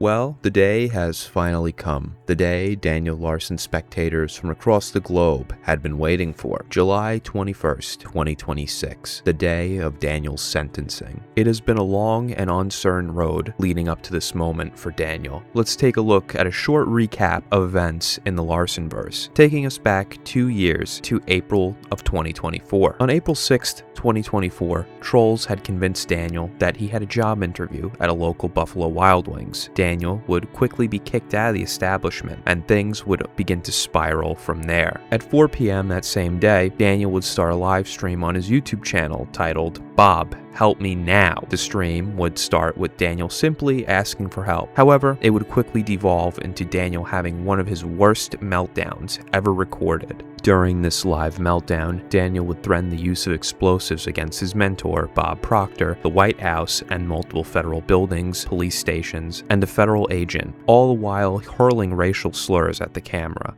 Well, the day has finally come. The day Daniel Larson spectators from across the globe had been waiting for. July 21st, 2026, the day of Daniel's sentencing. It has been a long and uncertain road leading up to this moment for Daniel. Let's take a look at a short recap of events in the Larsonverse, taking us back 2 years to April of 2024. On April 6th, 2024, trolls had convinced Daniel that he had a job interview at a local Buffalo Wild Wings. Daniel would quickly be kicked out of the establishment, and things would begin to spiral from there. At 4 p.m. that same day, Daniel would start a live stream on his YouTube channel titled "Bob, Help Me Now." The stream would start with Daniel simply asking for help. However, it would quickly devolve into Daniel having one of his worst meltdowns ever recorded. During this live meltdown, Daniel would threaten the use of explosives against his mentor, Bob Proctor, the White House, and multiple federal buildings, police stations, and a federal agent, all the while hurling racial slurs at the camera.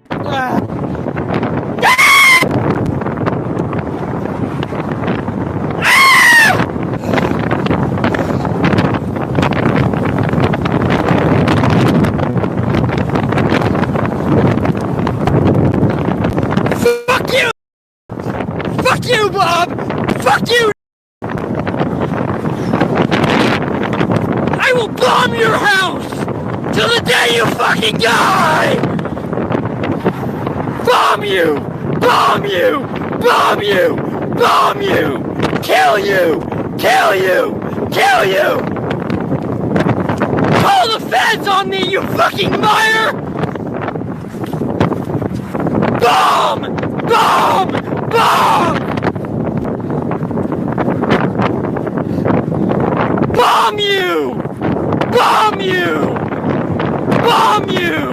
Fuck you, Bob! Fuck you! I will bomb your house till the day you fucking die! Bomb you! Bomb you! Bomb you! Bomb you! Kill you! Kill you! Kill you! Call the feds on me, you fucking liar! Bomb! Bomb! Bomb! Bomb you! Bomb you! Bomb you!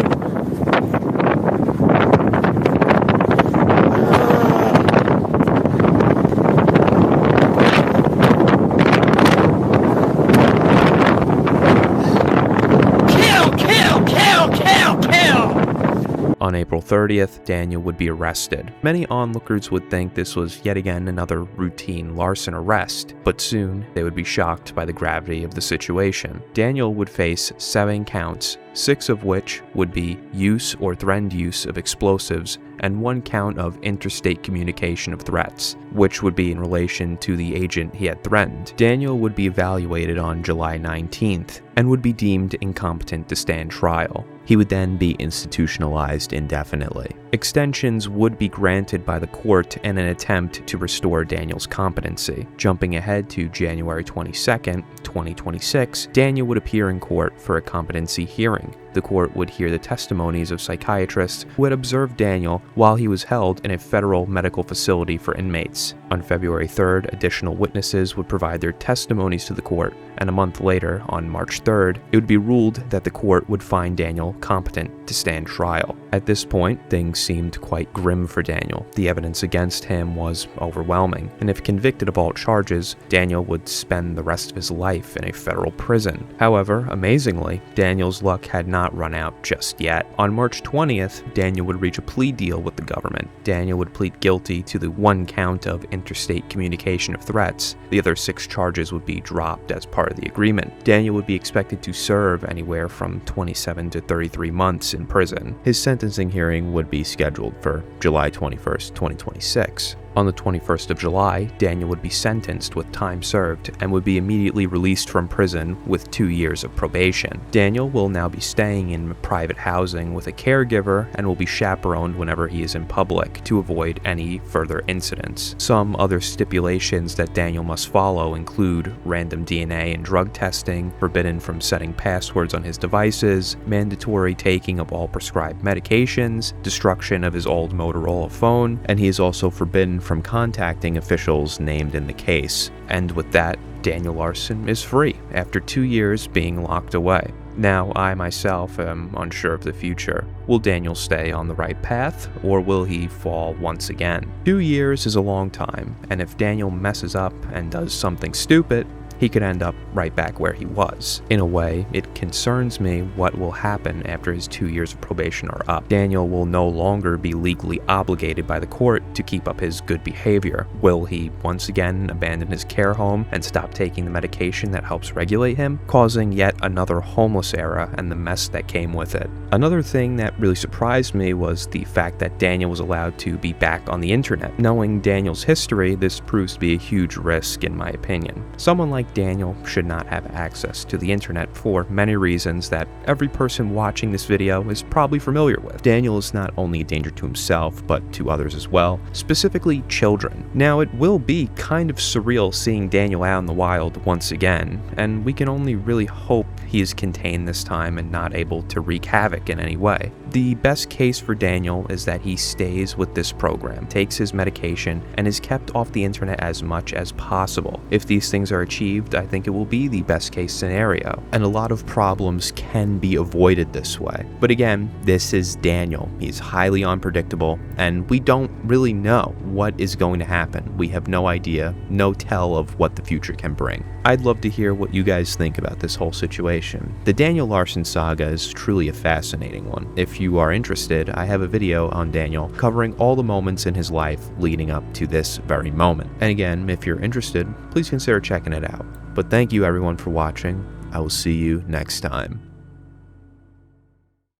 Kill! Kill! Kill! Kill! Kill! On April 30th, Daniel would be arrested. Many onlookers would think this was yet again another routine Larson arrest, but soon they would be shocked by the gravity of the situation. Daniel would face 7 counts, 6 of which would be use or threatened use of explosives, and 1 count of interstate communication of threats, which would be in relation to the agent he had threatened. Daniel would be evaluated on July 19th and would be deemed incompetent to stand trial. He would then be institutionalized indefinitely. Extensions would be granted by the court in an attempt to restore Daniel's competency. Jumping ahead to January 22nd, 2026, Daniel would appear in court for a competency hearing. The court would hear the testimonies of psychiatrists who had observed Daniel while he was held in a federal medical facility for inmates. On February 3rd, additional witnesses would provide their testimonies to the court, and a month later, on March 3rd, it would be ruled that the court would find Daniel competent to stand trial. At this point, things seemed quite grim for Daniel. The evidence against him was overwhelming, and if convicted of all charges, Daniel would spend the rest of his life in a federal prison. However, amazingly, Daniel's luck had not run out just yet. On March 20th, Daniel would reach a plea deal with the government. Daniel would plead guilty to the 1 count of interstate communication of threats. The other 6 charges would be dropped as part of the agreement. Daniel would be expected to serve anywhere from 27 to 33 months in prison. His sentencing hearing would be scheduled for July 21st, 2026. On the 21st of July, Daniel would be sentenced with time served and would be immediately released from prison with 2 years of probation. Daniel will now be staying in private housing with a caregiver and will be chaperoned whenever he is in public to avoid any further incidents. Some other stipulations that Daniel must follow include random DNA and drug testing, forbidden from setting passwords on his devices, mandatory taking of all prescribed medications, destruction of his old Motorola phone, and he is also forbidden from contacting officials named in the case. And with that, Daniel Larson is free after 2 years being locked away. Now, I myself am unsure of the future. Will Daniel stay on the right path, or will he fall once again? 2 years is a long time, and if Daniel messes up and does something stupid, he could end up right back where he was. In a way, it concerns me what will happen after his 2 years of probation are up. Daniel will no longer be legally obligated by the court to keep up his good behavior. Will he once again abandon his care home and stop taking the medication that helps regulate him, causing yet another homeless era and the mess that came with it? Another thing that really surprised me was the fact that Daniel was allowed to be back on the internet. Knowing Daniel's history, this proves to be a huge risk in my opinion. Someone like Daniel should not have access to the internet for many reasons that every person watching this video is probably familiar with. Daniel is not only a danger to himself, but to others as well, specifically children. Now, it will be kind of surreal seeing Daniel out in the wild once again, and we can only really hope he is contained this time and not able to wreak havoc in any way. The best case for Daniel is that he stays with this program, takes his medication, and is kept off the internet as much as possible. If these things are achieved, I think it will be the best case scenario, and a lot of problems can be avoided this way. But again, this is Daniel. He's highly unpredictable, and we don't really know what is going to happen. We have no idea, no tell of what the future can bring. I'd love to hear what you guys think about this whole situation. The Daniel Larson saga is truly a fascinating one. If you are interested, I have a video on Daniel covering all the moments in his life leading up to this very moment. And again, if you're interested, please consider checking it out. But thank you everyone for watching. I will see you next time.